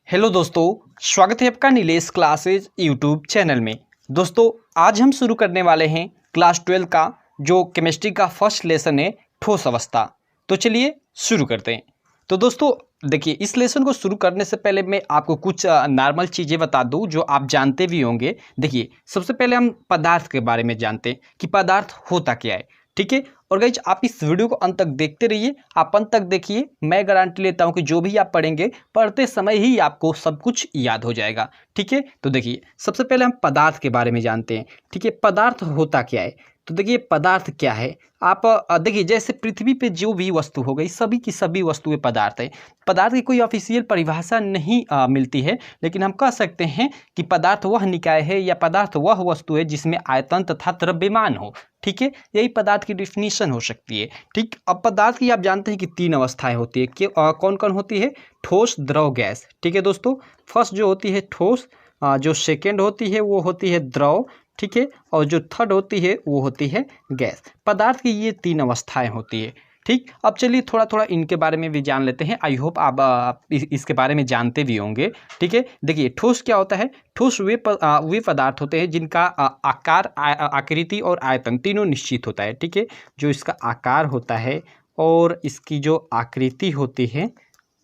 Hello दोस्तों, स्वागत है आपका नीलेश क्लासेज यूट्यूब चैनल में। दोस्तों, आज हम शुरू करने वाले हैं क्लास 12 का जो केमिस्ट्री का फर्स्ट लेसन है, ठोस अवस्था। तो चलिए शुरू करते हैं। तो दोस्तों देखिए, इस लेसन को शुरू करने से पहले मैं आपको कुछ नॉर्मल चीज़ें बता दूं जो आप जानते भी होंगे। देखिए, सबसे पहले हम पदार्थ के बारे में जानते हैं कि पदार्थ होता क्या है, ठीक है। और गाइज, आप इस वीडियो को अंत तक देखते रहिए, आप अंत तक देखिए। मैं गारंटी लेता हूं कि जो भी आप पढ़ेंगे, पढ़ते समय ही आपको सब कुछ याद हो जाएगा, ठीक है। तो देखिए, सबसे पहले हम पदार्थ के बारे में जानते हैं, ठीक है। पदार्थ होता क्या है? तो देखिए, पदार्थ क्या है, आप देखिए, जैसे पृथ्वी पे जो भी वस्तु हो गई, सभी की सभी वस्तुएं पदार्थ है। पदार्थ की कोई ऑफिशियल परिभाषा नहीं मिलती है, लेकिन हम कह सकते हैं कि पदार्थ वह निकाय है या पदार्थ वह वस्तु है जिसमें आयतन तथा द्रव्यमान हो, ठीक है। यही पदार्थ की डिफिनीशन हो सकती है, ठीक। अब पदार्थ की आप जानते हैं कि तीन अवस्थाएं होती है कि कौन कौन होती है? ठोस, द्रव, गैस, ठीक है दोस्तों। फर्स्ट जो होती है ठोस, जो सेकेंड होती है वो होती है द्रव, ठीक है। और जो थर्ड होती है वो होती है गैस। पदार्थ की ये तीन अवस्थाएं होती है, ठीक। अब चलिए थोड़ा थोड़ा इनके बारे में भी जान लेते हैं। आई होप आप इसके बारे में जानते भी होंगे, ठीक है। देखिए, ठोस क्या होता है? ठोस वे पदार्थ होते हैं जिनका आकार, आकृति और आयतन तीनों निश्चित होता है, ठीक है। जो इसका आकार होता है और इसकी जो आकृति होती है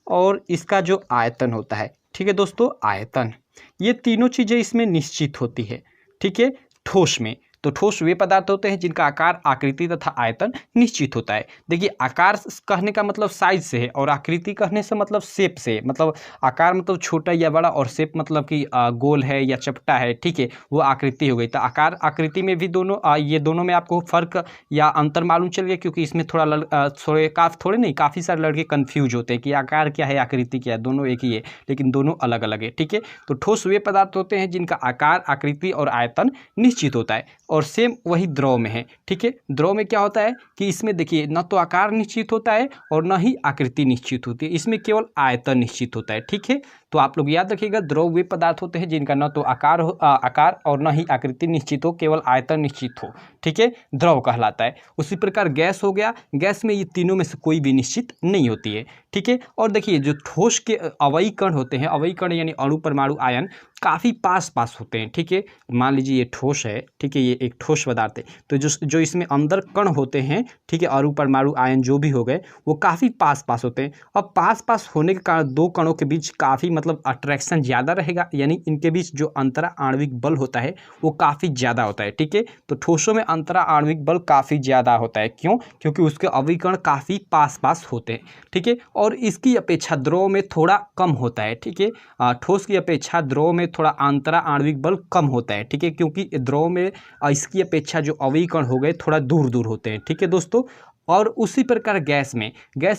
और इसका जो आयतन होता है, ठीक है दोस्तों, आयतन, ये तीनों चीज़ें इसमें निश्चित होती है, ठीक है, ठोस में। तो ठोस वे पदार्थ होते हैं जिनका आकार, आकृति तथा आयतन निश्चित होता है। देखिए, आकार कहने का मतलब साइज से है और आकृति कहने से मतलब शेप से, मतलब आकार मतलब छोटा या बड़ा और शेप मतलब कि गोल है या चपटा है, ठीक है, वो आकृति हो गई। तो आकार आकृति में भी दोनों ये दोनों में आपको फर्क या अंतर मालूम चल गया, क्योंकि इसमें थोड़े नहीं, काफ़ी सारे लड़के कन्फ्यूज होते हैं कि आकार क्या है, आकृति क्या है, दोनों एक ही है, लेकिन दोनों अलग अलग है, ठीक है। तो ठोस वे पदार्थ होते हैं जिनका आकार, आकृति और आयतन निश्चित होता है, और सेम वही द्रव में है, ठीक है। द्रव में क्या होता है कि इसमें देखिए, न तो आकार निश्चित होता है और न ही आकृति निश्चित होती है, इसमें केवल आयतन निश्चित होता है, ठीक है। तो आप लोग याद रखिएगा, द्रव वे पदार्थ होते हैं जिनका न तो आकार और न ही आकृति निश्चित हो, केवल आयतन निश्चित हो, ठीक है, द्रव कहलाता है। उसी प्रकार गैस हो गया, गैस में ये तीनों में से कोई भी निश्चित नहीं होती है, ठीक है। और देखिए, जो ठोस के अवयवी कण होते हैं, अवयवी कण यानी अणु, परमाणु, आयन काफ़ी पास पास होते हैं, ठीक है। मान लीजिए ये ठोस है, ठीक है, ये एक ठोस पदार्थ है, तो जो इसमें अंदर कण होते हैं, ठीक है, अणु, परमाणु, आयन जो भी हो गए, वो काफ़ी पास पास होते हैं। और पास पास होने के कारण दो कणों के बीच काफ़ी मतलब अट्रैक्शन ज़्यादा रहेगा, यानी इनके बीच जो अंतरा आणविक बल होता है वो काफ़ी ज़्यादा होता है, ठीक है। तो ठोसों में अंतरा आणविक बल काफ़ी ज़्यादा होता है, क्यों? क्योंकि उसके अवयवी कण काफ़ी पास पास होते हैं, ठीक है। और इसकी अपेक्षा द्रव में थोड़ा कम होता है, ठीक है। ठोस की अपेक्षा द्रव में थोड़ा अंतरा आणविक बल कम होता है, ठीक है, क्योंकि द्रव में इसकी अपेक्षा जो अवयवी कण हो गए थोड़ा दूर दूर होते हैं, ठीक है दोस्तों। और उसी प्रकार गैस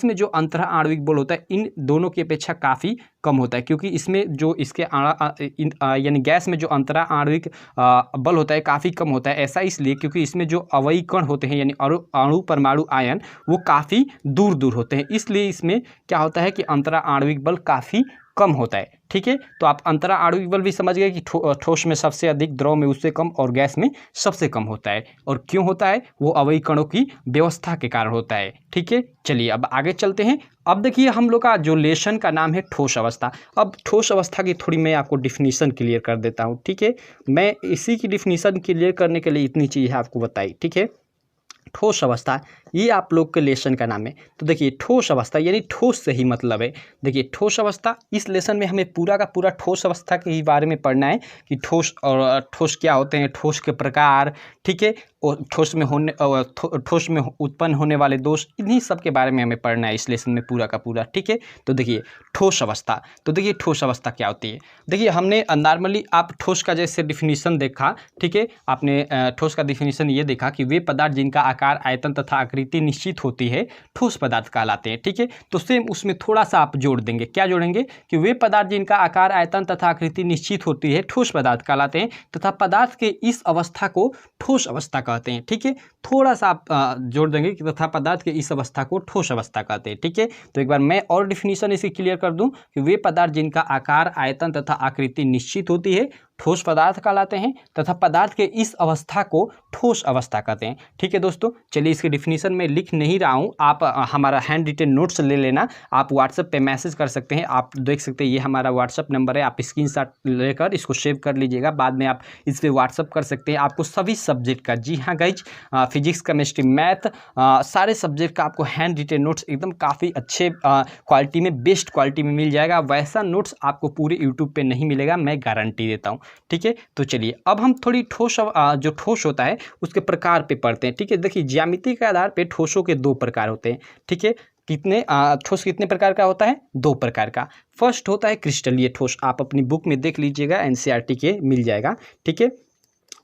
में जो अंतरा आणविक बल होता है इन दोनों की अपेक्षा काफ़ी कम होता है, क्योंकि इसमें जो इसके यानी गैस में जो अंतरा आणविक बल होता है काफ़ी कम होता है। ऐसा इसलिए क्योंकि इसमें जो अवयवी कण होते हैं यानी अणु, परमाणु, आयन वो काफ़ी दूर दूर होते हैं, इसलिए इसमें क्या होता है कि अंतरा आणविक बल काफ़ी कम होता है, ठीक है। तो आप अंतरा आणविक बल भी समझ गए कि ठोस में सबसे अधिक, द्रव में उससे कम और गैस में सबसे कम होता है। और क्यों होता है? वो अवयवी कणों की व्यवस्था के कारण होता है, ठीक है। चलिए अब आगे चलते हैं। अब देखिए, हम लोग का जो लेसन का नाम है ठोस अवस्था। अब ठोस अवस्था की थोड़ी मैं आपको डिफिनीशन क्लियर कर देता हूँ, ठीक है। मैं इसी की डिफिनीशन क्लियर करने के लिए इतनी चीज़ें आपको बताई, ठीक है। ठोस अवस्था ये आप लोग के लेसन का नाम है। तो देखिए, ठोस अवस्था यानी ठोस से ही मतलब है। देखिए, ठोस अवस्था, इस लेसन में हमें पूरा का पूरा ठोस अवस्था के ही बारे में पढ़ना है कि ठोस और ठोस क्या होते हैं, ठोस के प्रकार, ठीक है, और ठोस में उत्पन्न होने वाले दोष, इन्हीं सब के बारे में हमें पढ़ना है इस लेसन में पूरा का पूरा, ठीक है। तो देखिए, ठोस अवस्था, तो देखिए ठोस अवस्था क्या होती है। देखिए, हमने नॉर्मली आप ठोस का जैसे डिफिनीशन देखा, ठीक है, आपने ठोस का डिफिनीशन ये देखा कि वे पदार्थ जिनका आकार, आयतन तथा आकृति निश्चित होती है ठोस पदार्थ कहलाते हैं, ठीक है। तो सेम उसमें थोड़ा सा आप जोड़ देंगे, क्या जोड़ेंगे कि वे पदार्थ जिनका आकार, आयतन तथा आकृति निश्चित होती है ठोस पदार्थ कहलाते हैं, तथा पदार्थ के इस अवस्था को ठोस अवस्था कहते हैं, ठीक है। थोड़ा सा आप जोड़ देंगे कि तथा पदार्थ के इस अवस्था को ठोस अवस्था कहते हैं, ठीक है। तो एक बार मैं और डिफिनीशन इसकी क्लियर कर दूं कि वे पदार्थ जिनका आकार, आयतन तथा आकृति निश्चित होती है ठोस पदार्थ कहलाते हैं तथा पदार्थ के इस अवस्था को ठोस अवस्था कहते हैं। ठीक है दोस्तों, चलिए इसकी डिफिनीशन में लिख नहीं रहा हूँ, आप हमारा हैंड रिटेन नोट्स ले लेना, आप व्हाट्सएप पे मैसेज कर सकते हैं, आप देख सकते हैं ये हमारा व्हाट्सएप नंबर है, आप स्क्रीनशॉट लेकर इसको सेव कर लीजिएगा, बाद में आप इस पर व्हाट्सएप कर सकते हैं। आपको सभी सब्जेक्ट का, जी हाँ गाइज, फिजिक्स केमिस्ट्री मैथ सारे सब्जेक्ट का आपको हैंड रिटेन नोट्स एकदम काफ़ी अच्छे क्वालिटी में, बेस्ट क्वालिटी में मिल जाएगा। वैसा नोट्स आपको पूरे यूट्यूब पे नहीं मिलेगा, मैं गारंटी देता हूँ। ठीक है, तो चलिए अब हम थोड़ी ठोस जो ठोस होता है उसके प्रकार पे पढ़ते हैं। ठीक है, देखिए ज्यामिति के आधार पे ठोसों के दो प्रकार होते हैं। ठीक है, कितने ठोस कितने प्रकार का होता है? दो प्रकार का। फर्स्ट होता है क्रिस्टलीय ठोस, आप अपनी बुक में देख लीजिएगा, एनसीईआरटी के मिल जाएगा। ठीक है,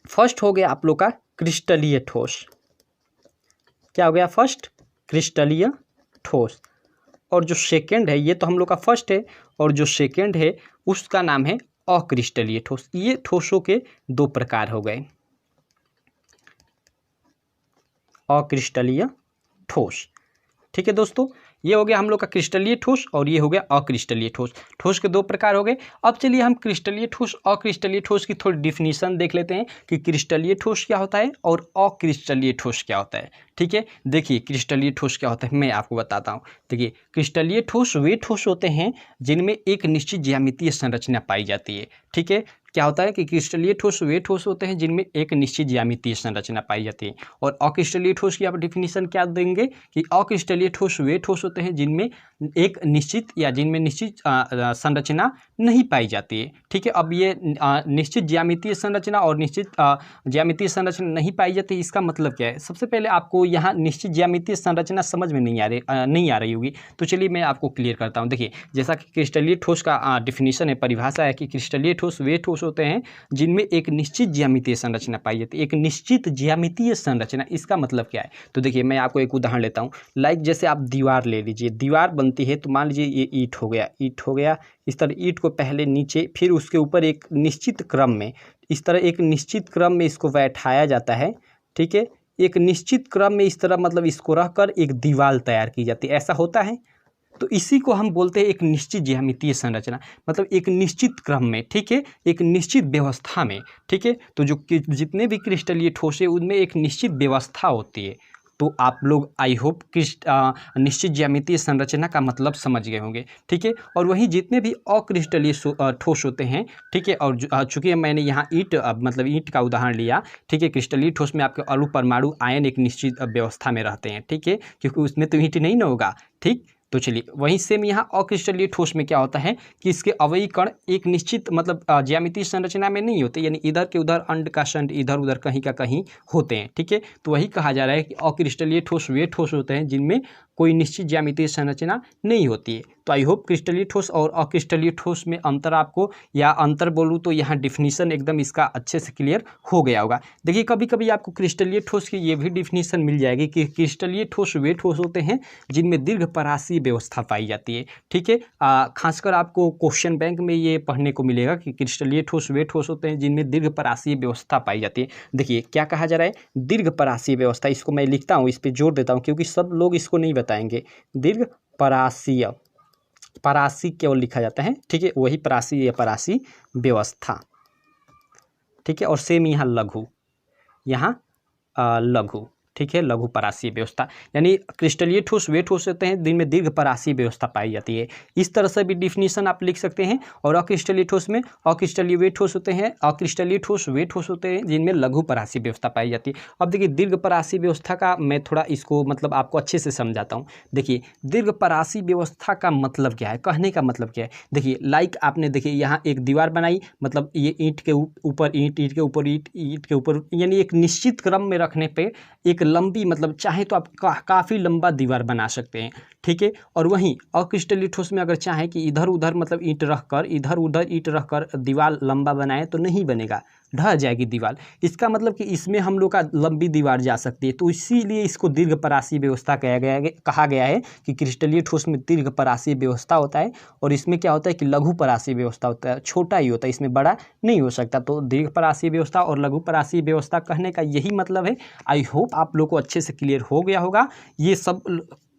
फर्स्ट हो गया आप लोग का क्रिस्टलीय ठोस। क्या हो गया? फर्स्ट क्रिस्टलीय ठोस। और जो सेकेंड है, ये तो हम लोग का फर्स्ट है, और जो सेकेंड है उसका नाम है अक्रिस्टलीय ठोस। ये ठोसों के दो प्रकार हो गए, अक्रिस्टलीय ठोस। ठीक है दोस्तों, ये हो गया हम लोग का क्रिस्टलीय ठोस और ये हो गया अक्रिस्टलीय ठोस। ठोस के दो प्रकार हो गए। अब चलिए हम क्रिस्टलीय ठोस अक्रिस्टलीय ठोस की थोड़ी डिफिनीशन देख लेते हैं कि क्रिस्टलीय ठोस क्या होता है और अक्रिस्टलीय ठोस क्या होता है। ठीक है, देखिए क्रिस्टलीय ठोस क्या होता है मैं आपको बताता हूँ। देखिए क्रिस्टलीय ठोस वे ठोस होते हैं जिनमें एक निश्चित ज्यामितीय संरचना पाई जाती है। ठीक है, क्या होता है कि क्रिस्टलीय ठोस वे ठोस होते हैं जिनमें एक निश्चित ज्यामितीय संरचना पाई जाती है। और अक्रिस्टलीय ठोस की आप डिफिनीशन क्या देंगे कि अक्रिस्टलीय ठोस वे ठोस होते हैं जिनमें एक निश्चित या जिनमें निश्चित संरचना नहीं पाई जाती है। ठीक है, अब ये निश्चित ज्यामितीय संरचना और निश्चित ज्यामितीय संरचना नहीं पाई जाती, इसका मतलब क्या है? सबसे पहले आपको यहाँ निश्चित ज्यामितीय संरचना समझ में नहीं आ रही होगी, तो चलिए मैं आपको क्लियर करता हूँ। देखिए, जैसा कि क्रिस्टलीय ठोस का डिफिनीशन है, परिभाषा है कि क्रिस्टलीय ठोस वे ठोस होते हैं जिनमें एक निश्चित ज्यामितीय संरचना पाई जाती है। एक निश्चित ज्यामितीय संरचना, इसका मतलब क्या है? तो देखिए मैं आपको एक उदाहरण लेता हूँ। लाइक जैसे आप दीवार ले लीजिए, दीवार बनती है तो मान लीजिए ये ईंट हो गया, ईंट हो गया, इस तरह ईंट को पहले नीचे, फिर उसके ऊपर एक निश्चित क्रम में, इस तरह एक निश्चित क्रम में इसको बैठाया जाता है। ठीक है, एक निश्चित क्रम में इस तरह मतलब इसको रखकर एक दीवार तैयार की जाती है, ऐसा होता है। तो इसी को हम बोलते हैं एक निश्चित ज्यामितीय संरचना, मतलब एक निश्चित क्रम में। ठीक है, एक निश्चित व्यवस्था में। ठीक है, तो जो जितने भी क्रिस्टलीय ठोस है उनमें एक निश्चित व्यवस्था होती है। तो आप लोग आई होप निश्चित ज्यामितीय संरचना का मतलब समझ गए होंगे। ठीक है, और वहीं जितने भी अक्रिस्टलीय ठोस होते हैं, ठीक है, और चूंकि मैंने यहाँ ईंट मतलब ईंट का उदाहरण लिया, ठीक है, क्रिस्टलीय ठोस में आपके अणु परमाणु आयन एक निश्चित व्यवस्था में रहते हैं। ठीक है, क्योंकि उसमें तो ईंट नहीं ना होगा। ठीक, तो चलिए वहीं सेम यहाँ अक्रिस्टलीय ठोस में क्या होता है कि इसके अवयवी कण एक निश्चित मतलब ज्यामितीय संरचना में नहीं होते, यानी इधर के उधर अंड का शंड इधर उधर कहीं का कहीं होते हैं। ठीक है, तो वही कहा जा रहा है कि अक्रिस्टलीय ठोस वे ठोस होते हैं जिनमें कोई निश्चित ज्यामितीय संरचना नहीं होती है। तो आई होप क्रिस्टलीय ठोस और अक्रिस्टलीय ठोस में अंतर आपको, या अंतर बोलूँ तो यहाँ डिफिनीशन एकदम इसका अच्छे से क्लियर हो गया होगा। देखिए कभी कभी आपको क्रिस्टलीय ठोस की ये भी डिफिनीशन मिल जाएगी कि क्रिस्टलीय ठोस वे ठोस होते हैं जिनमें दीर्घ परासीय व्यवस्था पाई जाती है। ठीक है, खासकर आपको क्वेश्चन बैंक में ये पढ़ने को मिलेगा कि क्रिस्टलीय ठोस वे ठोस होते हैं जिनमें दीर्घ परासीय व्यवस्था पाई जाती है। देखिए क्या कहा जा रहा है, दीर्घ परासीय व्यवस्था, इसको मैं लिखता हूँ, इस पर जोर देता हूँ क्योंकि सब लोग इसको नहीं बताएंगे। दीर्घ परासीय, परासी केवल लिखा जाता है। ठीक है, वही परासी या परासी व्यवस्था। ठीक है, और सेम यहाँ लघु, यहाँ लघु। ठीक है, लघु परासीय व्यवस्था, यानी क्रिस्टलीय ठोस वे ठोस होते हैं जिनमें दीर्घ परासीय व्यवस्था पाई जाती है। इस तरह से भी डिफिनीशन आप लिख सकते हैं। और अक्रिस्टलीय ठोस में अक्रिस्टलीय वे ठोस होते हैं, अक्रिस्टलीय ठोस वे ठोस होते हैं जिनमें लघु परासीय व्यवस्था पाई जाती है। अब देखिए दीर्घ परासीय व्यवस्था का मैं थोड़ा इसको मतलब आपको अच्छे से समझाता हूँ। देखिए दीर्घ परासीय व्यवस्था का मतलब क्या है, कहने का मतलब क्या है। देखिए लाइक आपने देखिए यहाँ एक दीवार बनाई, मतलब ये ईंट के ऊपर ईंट, ईंट के ऊपर ईंट, ईंट के ऊपर, यानी एक निश्चित क्रम में रखने पर एक लंबी, मतलब चाहे तो आप काफ़ी लंबा दीवार बना सकते हैं। ठीक है, और वहीं अक्रिस्टलीय ठोस में अगर चाहें कि इधर उधर मतलब ईंट रखकर, इधर उधर ईंट रखकर दीवार लंबा बनाएं तो नहीं बनेगा, ढह जाएगी दीवार। इसका मतलब कि इसमें हम लोग का लंबी दीवार जा सकती है, तो इसीलिए इसको दीर्घ परासीय व्यवस्था कहा गया है कि क्रिस्टलीय ठोस में दीर्घ परासीय व्यवस्था होता है। और इसमें क्या होता है कि लघु परासीय व्यवस्था होता है, छोटा ही होता है, इसमें बड़ा नहीं हो सकता। तो दीर्घ परासीय व्यवस्था और लघु परासीय व्यवस्था कहने का यही मतलब है। आई होप आप लोग को अच्छे से क्लियर हो गया होगा। ये सब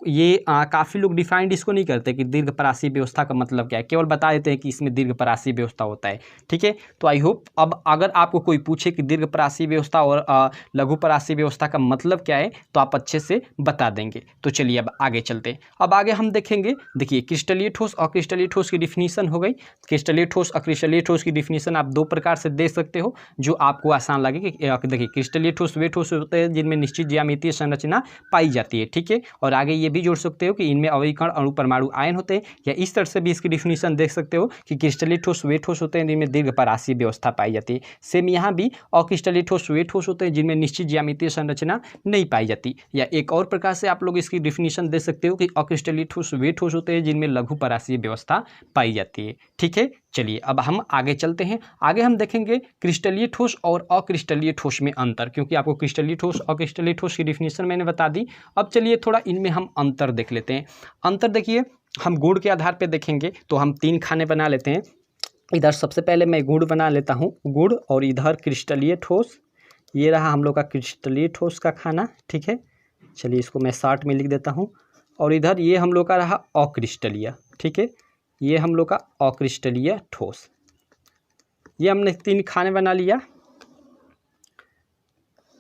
ये काफ़ी लोग डिफाइंड इसको नहीं करते कि दीर्घ परासीय व्यवस्था का मतलब क्या है, केवल बता देते हैं कि इसमें दीर्घ परासीय व्यवस्था होता है। ठीक है, तो आई होप अब अगर आपको कोई पूछे कि दीर्घ परासीय व्यवस्था और लघु परासीय व्यवस्था का मतलब क्या है तो आप अच्छे से बता देंगे। तो चलिए अब आगे चलते हैं। अब आगे हम देखेंगे, देखिए क्रिस्टलीय ठोस और अक्रिस्टलीय ठोस की डिफिनीशन हो गई। क्रिस्टलीय ठोस अक्रिस्टलीय ठोस की डिफिनीशन आप दो प्रकार से दे सकते हो जो आपको आसान लगे कि देखिए क्रिस्टलीय ठोस वे ठोस होते हैं जिनमें निश्चित ज्यामितीय संरचना पाई जाती है। ठीक है, और आगे ये भी जोड़ सकते हो कि इनमें अवयवीकरण अणु परमाणु आयन होते हैं, या इस तरह से भी इसकी डिफिनीशन देख सकते हो कि क्रिस्टलीय ठोस वे ठोस होते हैं जिनमें दीर्घ परासीय व्यवस्था पाई जाती है। सेम यहाँ भी अक्रिस्टलीय ठोस वे ठोस होते हैं जिनमें निश्चित ज्यामितीय संरचना नहीं पाई जाती। या एक और प्रकार से आप लोग इसकी डिफिनीशन दे सकते हो कि अक्रिस्टलीय ठोस वे ठोस होते हैं जिनमें लघु परासीय व्यवस्था पाई जाती है। ठीक है, चलिए अब हम आगे चलते हैं। आगे हम देखेंगे क्रिस्टलीय ठोस और अक्रिस्टलीय ठोस में अंतर, क्योंकि आपको क्रिस्टलीय ठोस और अक्रिस्टलीय ठोस की डिफिनीशन मैंने बता दी। अब चलिए थोड़ा इनमें हम अंतर देख लेते हैं। अंतर देखिए, हम गुण के आधार पर देखेंगे तो हम 3 खाने बना लेते हैं। इधर सबसे पहले मैं गुण बना लेता हूँ, गुण, और इधर क्रिस्टलीय ठोस। ये रहा हम लोग का क्रिस्टलीय ठोस का खाना। ठीक है, चलिए इसको मैं शॉर्ट में लिख देता हूँ। और इधर ये हम लोग का रहा अक्रिस्टलीय। ठीक है, ये हम लोग का अक्रिस्टलीय ठोस। ये हमने 3 खाने बना लिया।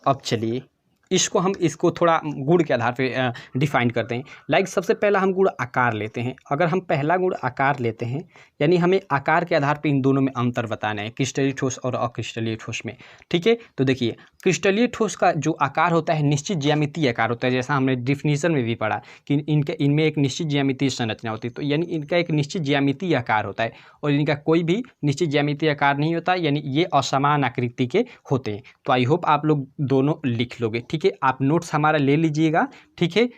अब चलिए इसको थोड़ा गुण के आधार पे डिफाइन करते हैं। लाइक सबसे पहला हम गुण आकार लेते हैं। अगर हम पहला गुण आकार लेते हैं, यानी हमें आकार के आधार पे इन दोनों में अंतर बताना है, क्रिस्टलीय ठोस और अक्रिस्टलीय ठोस में। ठीक है, तो देखिए क्रिस्टलीय ठोस का जो आकार होता है निश्चित ज्यामितीय आकार होता है, जैसा हमने डिफिनीशन में भी पढ़ा कि इनमें एक निश्चित ज्यामितीय संरचना होती है। तो यानी इनका एक निश्चित ज्यामितीय आकार होता है और इनका कोई भी निश्चित ज्यामितीय आकार नहीं होता, यानी ये असमान आकृति के होते हैं। तो आई होप आप लोग दोनों लिख लोगे। ठीक है, आप नोट्स हमारा ले लीजिएगा। ठीक है,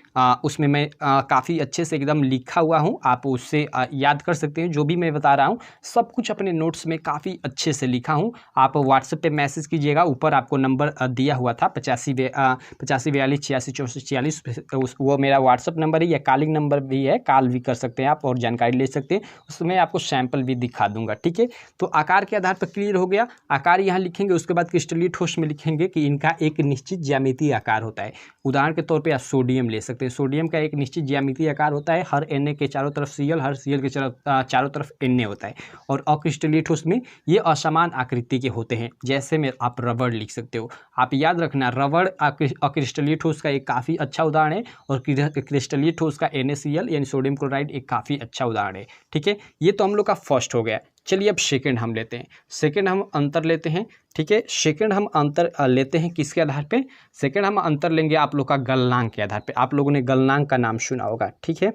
उसमें मैं काफ़ी अच्छे से एकदम लिखा हुआ हूँ, आप उससे याद कर सकते हैं। जो भी मैं बता रहा हूँ सब कुछ अपने नोट्स में काफ़ी अच्छे से लिखा हूँ। आप व्हाट्सएप पे मैसेज कीजिएगा, ऊपर आपको नंबर दिया हुआ था 8542 वो मेरा व्हाट्सएप नंबर है, या कॉलिंग नंबर भी है, कॉल भी कर सकते हैं आप और जानकारी ले सकते हैं। उसमें आपको सैंपल भी दिखा दूंगा। ठीक है, तो आकार के आधार पर क्लियर हो गया। आकार यहाँ लिखेंगे, उसके बाद क्रिस्टलीय ठोस में लिखेंगे कि इनका एक निश्चित ज्यामितीय आकार होता है। उदाहरण के तौर पे आप सोडियम ले सकते हैं। सोडियम का एक निश्चित ज्यामितीय आकार होता है, हर Na के चारों तरफ Cl, हर Cl के चारों तरफ Na होता है। और अक्रिस्टलीय ठोस में ये असमान आकृति के होते हैं, जैसे में आप रबड़ लिख सकते हो। आप याद रखना, रबड़ अक्रिस्टलीय ठोस का एक काफ़ी अच्छा उदाहरण है और क्रिस्टलीय ठोस का NaCl यानी सोडियम क्लोराइड एक काफ़ी अच्छा उदाहरण है। ठीक है, ये तो हम लोग का फर्स्ट हो गया। चलिए अब सेकंड हम लेते हैं। सेकंड हम अंतर लेते हैं। ठीक है, सेकंड हम अंतर लेते हैं किसके आधार पे? सेकंड हम अंतर लेंगे आप लोग का गलनांक के आधार पे। आप लोगों ने गलनांक का नाम सुना होगा। ठीक है,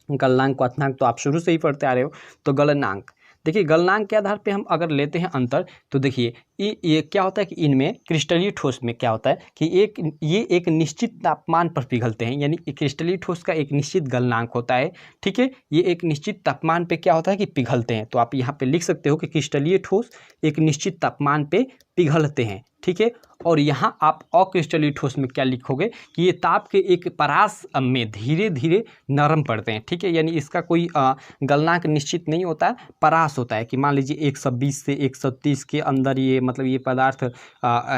गलनांक क्वथनांक तो आप शुरू से ही पढ़ते आ रहे हो। तो गलनांक देखिए, गलनांक के आधार पे हम अगर लेते हैं अंतर, तो देखिए ये क्या होता है कि इनमें क्रिस्टलीय ठोस में क्या होता है कि ये एक निश्चित तापमान पर पिघलते हैं, यानी क्रिस्टलीय ठोस का एक निश्चित गलनांक होता है। ठीक है, ये एक निश्चित तापमान पे क्या होता है कि पिघलते हैं। तो आप यहाँ पे लिख सकते हो कि क्रिस्टलीय ठोस एक निश्चित तापमान पे पिघलते हैं। ठीक है, और यहाँ आप अक्रिस्टलीय ठोस में क्या लिखोगे कि ये ताप के एक परास में धीरे धीरे नरम पड़ते हैं। ठीक है, यानी इसका कोई गलनांक निश्चित नहीं होता है, परास होता है कि मान लीजिए 120 से 130 के अंदर ये मतलब ये पदार्थ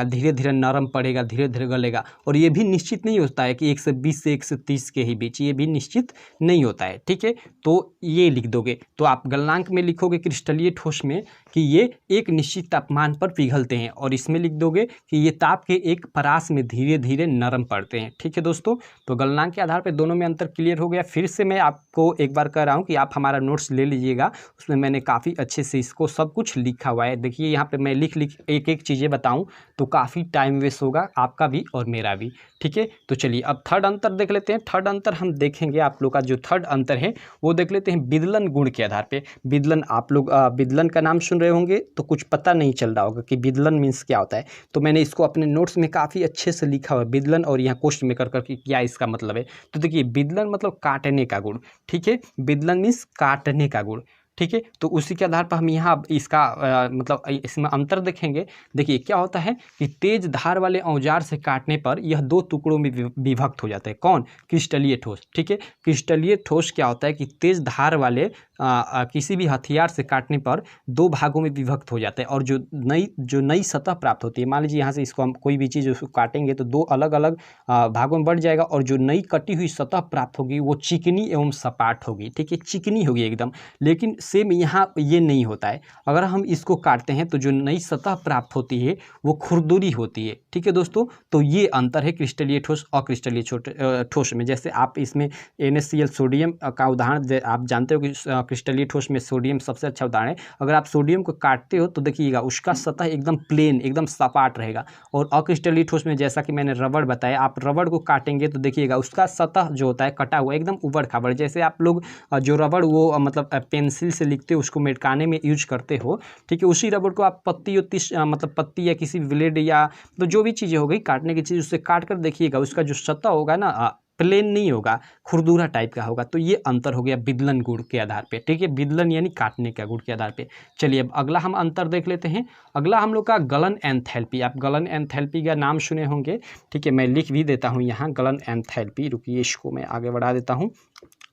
धीरे धीरे नरम पड़ेगा, धीरे धीरे गलेगा। और ये भी निश्चित नहीं होता है कि 120 से 130 के ही बीच, ये भी निश्चित नहीं होता है। ठीक है, तो ये लिख दोगे। तो आप गलनांक में लिखोगे क्रिस्टलीय ठोस में कि ये एक निश्चित तापमान पर पिघलते हैं, और इसमें लिख दोगे कि ये ताप के एक परास में धीरे धीरे नरम पड़ते हैं। ठीक है दोस्तों, तो गलनांक के आधार पर दोनों में अंतर क्लियर हो गया। फिर से मैं आपको एक बार कह रहा हूँ कि आप हमारा नोट्स ले लीजिएगा, उसमें मैंने काफ़ी अच्छे से इसको सब कुछ लिखा हुआ है। देखिए यहाँ पे मैं लिख एक एक चीज़ें बताऊँ तो काफ़ी टाइम वेस्ट होगा, आपका भी और मेरा भी। ठीक है, तो चलिए अब थर्ड अंतर देख लेते हैं। थर्ड अंतर हम देखेंगे, आप लोग का जो थर्ड अंतर है वो देख लेते हैं विदलन गुण के आधार पे। विदलन, आप लोग विदलन का नाम सुन रहे होंगे तो कुछ पता नहीं चल रहा होगा कि विदलन मीन्स क्या होता है। तो मैंने इसको अपने नोट्स में काफ़ी अच्छे से लिखा हुआ है विदलन, और यहाँ क्वेश्चन में कर करके क्या इसका मतलब है। तो देखिए विदलन मतलब काटने का गुण। ठीक है, विदलन मीन्स काटने का गुण। ठीक है, तो उसी के आधार पर हम यहाँ इसका मतलब इसमें अंतर देखेंगे। देखिए क्या होता है कि तेज धार वाले औजार से काटने पर यह 2 टुकड़ों में विभक्त हो जाता है। कौन? क्रिस्टलीय ठोस। ठीक है, क्रिस्टलीय ठोस क्या होता है कि तेज धार वाले किसी भी हथियार से काटने पर दो भागों में विभक्त हो जाता है, और जो नई सतह प्राप्त होती है, मान लीजिए यहाँ से इसको हम कोई भी चीज़ उसको काटेंगे तो दो अलग अलग भागों में बढ़ जाएगा, और जो नई कटी हुई सतह प्राप्त होगी वो चिकनी एवं सपाट होगी, ठीक है, चिकनी होगी एकदम। लेकिन सेम यहाँ ये नहीं होता है, अगर हम इसको काटते हैं तो जो नई सतह प्राप्त होती है वो खुरदुरी होती है, ठीक है दोस्तों। तो ये अंतर है क्रिस्टलीय ठोस और अक्रिस्टलीय ठोस में। जैसे आप इसमें NaCl सोडियम का उदाहरण आप जानते हो कि क्रिस्टलीय ठोस में सोडियम सबसे अच्छा उदाहरण है। अगर आप सोडियम को काटते हो तो देखिएगा उसका सतह एकदम प्लेन, एकदम सपाट रहेगा, और अक्रिस्टलीय ठोस में जैसा कि मैंने रबड़ बताया, आप रबड़ को काटेंगे तो देखिएगा उसका सतह जो होता है कटा हुआ एकदम उबड़ खाबड़। जैसे आप लोग जो रबड़ वो मतलब पेंसिल से लिखते हो उसको मेटकाने में यूज करते हो, ठीक है, उसी रबड़ को आप मतलब पत्ती या किसी ब्लेड या तो जो भी चीज़ें हो गई काटने की चीज़, उससे काट कर देखिएगा उसका जो सतह होगा ना प्लेन नहीं होगा, खुरदुरा टाइप का होगा। तो ये अंतर हो गया विदलन गुण के आधार पे, ठीक है, विदलन यानी काटने का गुण के आधार पे। चलिए अब अगला हम अंतर देख लेते हैं। अगला हम लोग का गलन एंथैल्पी। आप गलन एंथैल्पी का नाम सुने होंगे, ठीक है, मैं लिख भी देता हूँ यहाँ गलन एंथैल्पी। रुकिए इसको मैं आगे बढ़ा देता हूँ।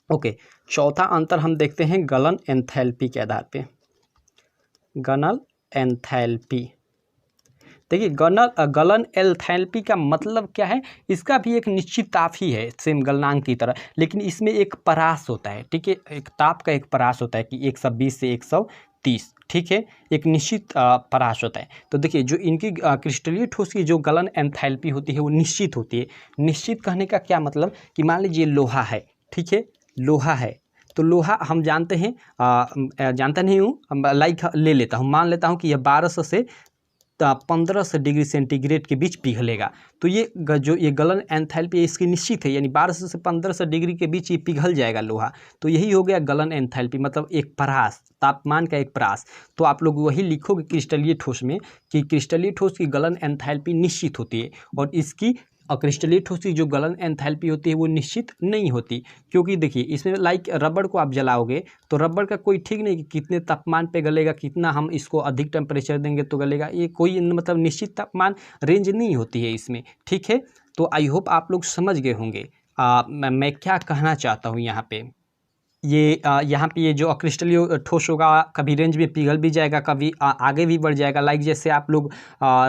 ओके, चौथा अंतर हम देखते हैं गलन एंथैल्पी के आधार पे। गलन एंथैल्पी, देखिए गलन एंथैल्पी का मतलब क्या है, इसका भी एक निश्चित ताप ही है सेम गलनांक की तरह, लेकिन इसमें एक परास होता है, ठीक है, एक ताप का एक परास होता है कि 120 से 130, ठीक है, एक निश्चित परास होता है। तो देखिए जो इनकी क्रिस्टलीय ठोस की जो गलन एंथैल्पी होती है वो निश्चित होती है। निश्चित कहने का क्या मतलब कि मान लीजिए लोहा है, ठीक है, लोहा है तो लोहा हम जानते हैं, जानता नहीं हूँ, लाइक ले लेता हूँ, मान लेता हूँ कि यह 1200 से 1500 डिग्री सेंटीग्रेड के बीच पिघलेगा। तो ये जो ये गलन एंथैल्पी इसकी निश्चित है, यानी 1200 से 1500 डिग्री के बीच ये पिघल जाएगा लोहा। तो यही हो गया गलन एंथैल्पी, मतलब एक परास, तापमान का एक परास। तो आप लोग वही लिखोगे क्रिस्टलीय ठोस में कि क्रिस्टलीय ठोस की गलन एंथैल्पी निश्चित होती है, और इसकी क्रिस्टलीय ठोस की जो गलन एंथैल्पी होती है वो निश्चित नहीं होती। क्योंकि देखिए इसमें लाइक रबड़ को आप जलाओगे तो रबड़ का कोई ठीक नहीं कि कितने तापमान पे गलेगा, कितना हम इसको अधिक टेम्परेचर देंगे तो गलेगा, ये कोई मतलब निश्चित तापमान रेंज नहीं होती है इसमें, ठीक है। तो आई होप आप लोग समझ गए होंगे मैं क्या कहना चाहता हूँ यहाँ पे। ये यहाँ पे ये जो अक्रिस्टलीय ठोस होगा कभी रेंज में पिघल भी जाएगा, कभी आगे भी बढ़ जाएगा। लाइक जैसे आप लोग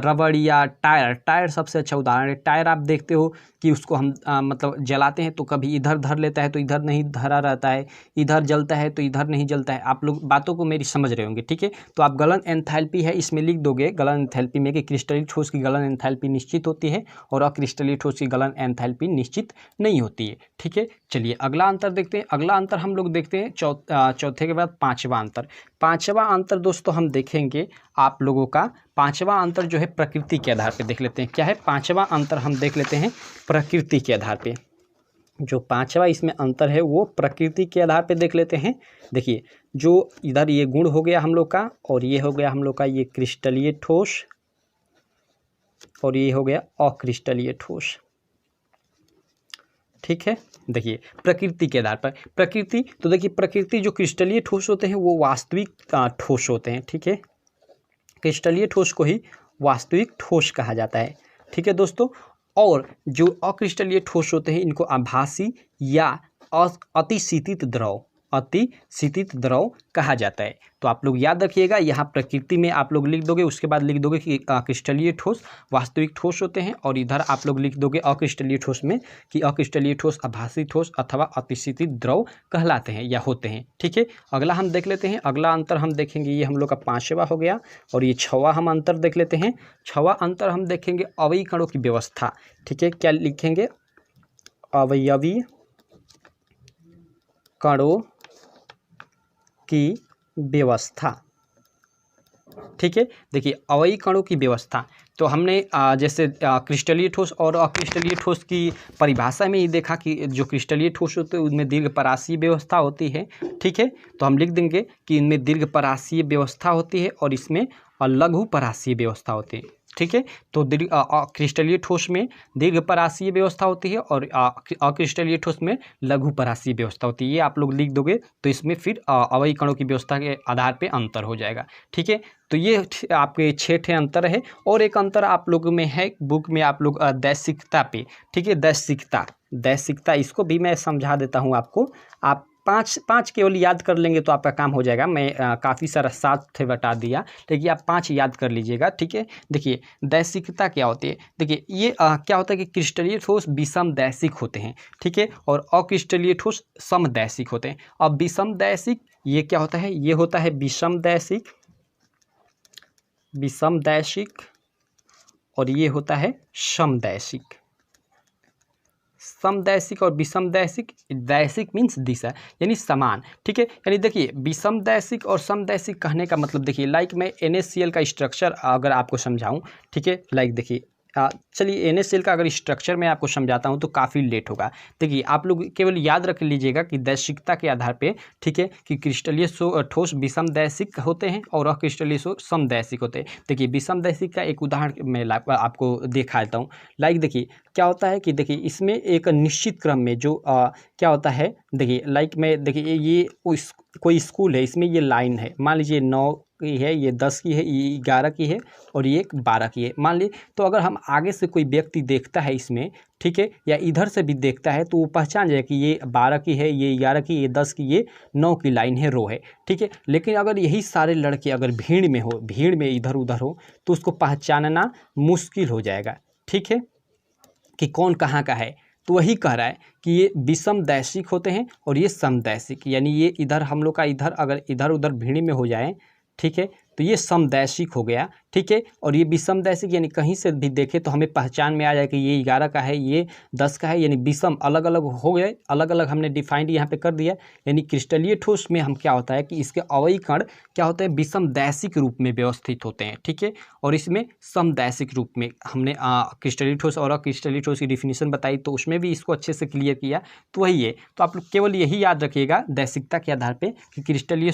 रबड़ या टायर सबसे अच्छा उदाहरण है। टायर आप देखते हो कि उसको हम मतलब जलाते हैं तो कभी इधर धर लेता है तो इधर नहीं धरा रहता है, इधर जलता है तो इधर नहीं जलता है। आप लोग बातों को मेरी समझ रहे होंगे, ठीक है। तो आप गलन एंथैल्पी है इसमें लिख दोगे गलन एंथैल्पी में कि क्रिस्टलीय ठोस की गलन एंथैल्पी निश्चित होती है और अक्रिस्टलीय ठोस की गलन एंथैल्पी निश्चित नहीं होती है, ठीक है। चलिए अगला अंतर देखते हैं। अगला अंतर हम लोग देखते हैं चौथे के बाद पांचवा अंतर। पांचवा अंतर दोस्तों हम देखेंगे आप लोगों का, पांचवा अंतर जो है प्रकृति के आधार पे देख लेते हैं। क्या है पांचवा अंतर, हम देख लेते हैं प्रकृति के आधार पे। जो पांचवा इसमें अंतर है वो प्रकृति के आधार पे देख लेते हैं। देखिए जो इधर ये गुण हो गया हम लोग का, और ये हो गया हम लोग का ये क्रिस्टलीय ठोस, और ये हो गया अक्रिस्टलीय ठोस, ठीक है। देखिए प्रकृति के आधार पर प्रकृति, तो देखिए प्रकृति जो क्रिस्टलीय ठोस होते हैं वो वास्तविक ठोस होते हैं, ठीक है। क्रिस्टलीय ठोस को ही वास्तविक ठोस कहा जाता है, ठीक है दोस्तों। और जो अक्रिस्टलीय ठोस होते हैं इनको आभासी या अतिशीतित द्रव कहा जाता है। तो आप लोग याद रखिएगा, यहाँ प्रकृति में आप लोग लिख दोगे, उसके बाद लिख दोगे कि क्रिस्टलीय ठोस वास्तविक ठोस होते हैं, और इधर आप लोग लिख दोगे अक्रिस्टलीय ठोस में कि अक्रिस्टलीय ठोस आभासी ठोस अथवा अतिशीतित द्रव कहलाते हैं या होते हैं, ठीक है। अगला हम देख लेते हैं। अगला अंतर हम देखेंगे, ये हम लोग का पांचवा हो गया, और ये छवा हम अंतर देख लेते हैं। छवा अंतर हम देखेंगे अवयवी कणों की व्यवस्था, ठीक है। क्या लिखेंगे? अवयवी कणों की व्यवस्था, ठीक है। देखिए अवयवी कणों की व्यवस्था, तो हमने जैसे क्रिस्टलीय ठोस और अक्रिस्टलीय ठोस की परिभाषा में ही देखा कि जो क्रिस्टलीय ठोस होते हैं उनमें दीर्घ परासीय व्यवस्था होती है, ठीक है। तो हम लिख देंगे कि इनमें दीर्घ परासीय व्यवस्था होती है और इसमें लघु परासीय व्यवस्था होती है, ठीक है। तो क्रिस्टलीय ठोस में दीर्घ परासीय व्यवस्था होती है और अक्रिस्टलीय ठोस में लघु परासीय व्यवस्था होती है। ये आप लोग लिख दोगे तो इसमें फिर अवयवी कणों की व्यवस्था के आधार पे अंतर हो जाएगा, ठीक है। तो ये आपके 6 अंतर है। और एक अंतर आप लोग में है बुक में, आप लोग दैशिकता पे, ठीक है। दैशिकता इसको भी मैं समझा देता हूँ आपको, आप पाँच केवल याद कर लेंगे तो आपका काम हो जाएगा। मैं काफ़ी सारा 7 थे बता दिया, लेकिन आप 5 याद कर लीजिएगा, ठीक है। देखिए दैसिकता क्या होती है, देखिए ये क्या होता है कि क्रिस्टलीय ठोस विषम दैसिक होते हैं, ठीक है, और अक्रिस्टलीय ठोस समदैशिक होते हैं। अब विषम दैसिक ये क्या होता है, ये होता है विषम दैसिक, विषम दैसिक, और ये होता है समदैशिक। समदैशिक और विषम दैशिक, दैशिक मीन्स दिशा यानी समान, ठीक है। यानी देखिए विषम दैशिक और समदैशिक कहने का मतलब देखिए लाइक मैं NaCl का स्ट्रक्चर अगर आपको समझाऊं, ठीक है, लाइक देखिए चलिए NaCl का अगर स्ट्रक्चर मैं आपको समझाता हूं तो काफ़ी लेट होगा। देखिए आप लोग केवल याद रख लीजिएगा कि दैशिकता के आधार पे, ठीक है, कि क्रिस्टलीय ठोस विषम दैशिक होते हैं और अक्रिस्टलीय समदैशिक होते हैं। देखिए विषम दैशिक का एक उदाहरण मैं आपको दिखा देता हूँ। लाइक देखिए क्या होता है कि देखिए इसमें एक निश्चित क्रम में जो क्या होता है, देखिए लाइक मैं देखिए ये कोई स्कूल है, इसमें ये लाइन है, मान लीजिए 9 की है, ये 10 की है, ये 11 की है और ये 12 की है, मान ली। तो अगर हम आगे से कोई व्यक्ति देखता है इसमें, ठीक है, या इधर से भी देखता है तो वो पहचान जाए कि ये 12 की है, ये 11 की, ये 10 की, ये 9 की लाइन है, रो है, ठीक है। लेकिन अगर यही सारे लड़के अगर भीड़ में हो, भीड़ में इधर उधर हो, तो उसको पहचानना मुश्किल हो जाएगा, ठीक है, कि कौन कहाँ का है। तो वही कह रहा है कि ये विषम दैशिक होते हैं और ये समदैशिक, यानी ये इधर हम लोग का इधर अगर इधर उधर भीड़ में हो जाए, ठीक है, तो ये समदैशिक हो गया, ठीक है। और ये विषम दैशिक यानी कहीं से भी देखे तो हमें पहचान में आ जाए कि ये 11 का है, ये 10 का है, यानी विषम अलग अलग हो गए, अलग अलग हमने डिफाइंड यहाँ पे कर दिया। यानी क्रिस्टलीय ठोस में हम क्या होता है कि इसके अवयवी कण क्या होते हैं, विषम दैशिक रूप में व्यवस्थित होते हैं, ठीक है, और इसमें समदैशिक रूप में हमने क्रिस्टलीय ठोस और अक्रिस्टलीय ठोस की डिफिनीशन बताई, तो उसमें भी इसको अच्छे से क्लियर किया। तो वही है, तो आप लोग केवल यही याद रखिएगा दैशिकता के आधार पर कि क्रिस्टलीय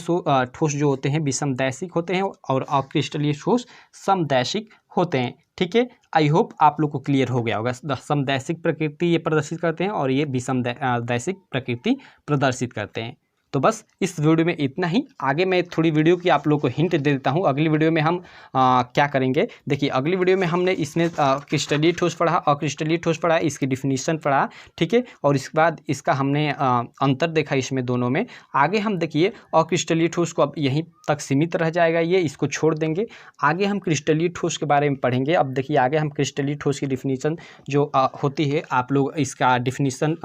ठोस जो होते हैं विषम दैशिक होते हैं और अक्रिस्टलीय ठोस समदैशिक होते हैं, ठीक है। आई होप आप लोग को क्लियर हो गया होगा। समदैशिक प्रकृति ये प्रदर्शित करते हैं और ये विषम दैशिक प्रकृति प्रदर्शित करते हैं। तो बस इस वीडियो में इतना ही। आगे मैं थोड़ी वीडियो की आप लोग को हिंट दे देता हूँ। अगली वीडियो में हम क्या करेंगे, देखिए अगली वीडियो में हमने इसमें क्रिस्टलीय ठोस पढ़ा, अक्रिस्टलीय ठोस पढ़ा, इसकी डिफिनीशन पढ़ा, ठीक है, और इसके बाद इसका हमने अंतर देखा इसमें दोनों में। आगे हम देखिए अक्रिस्टलीय ठोस को अब यहीं तक सीमित रह जाएगा, ये इसको छोड़ देंगे। आगे हम क्रिस्टलीय ठोस के बारे में पढ़ेंगे। अब देखिए आगे हम क्रिस्टलीय ठोस की डिफिनीशन जो होती है, आप लोग इसका डिफिनीशन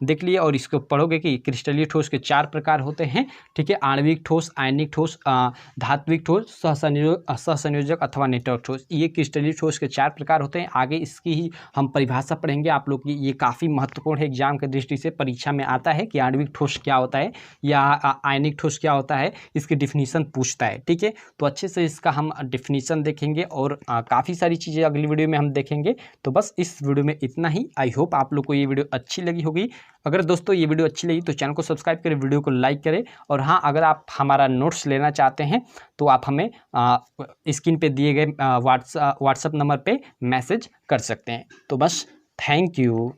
देख लिए और इसको पढ़ोगे कि क्रिस्टलीय ठोस के 4 प्रकार होते हैं, ठीक है, आणविक ठोस, आयनिक ठोस, धात्विक ठोस, सहसंयोजक अथवा नेटवर्क ठोस। ये क्रिस्टलीय ठोस के 4 प्रकार होते हैं। आगे इसकी ही हम परिभाषा पढ़ेंगे आप लोग की। ये काफ़ी महत्वपूर्ण है, एग्जाम की दृष्टि से परीक्षा में आता है कि आणविक ठोस क्या होता है या आयनिक ठोस क्या होता है, इसकी डिफिनीशन पूछता है, ठीक है। तो अच्छे से इसका हम डिफिनीशन देखेंगे और काफ़ी सारी चीज़ें अगली वीडियो में हम देखेंगे। तो बस इस वीडियो में इतना ही। आई होप आप लोग को ये वीडियो अच्छी लगी होगी। अगर दोस्तों ये वीडियो अच्छी लगी तो चैनल को सब्सक्राइब करें, वीडियो को लाइक करें, और हाँ अगर आप हमारा नोट्स लेना चाहते हैं तो आप हमें स्क्रीन पे दिए गए व्हाट्सएप नंबर पे मैसेज कर सकते हैं। तो बस थैंक यू।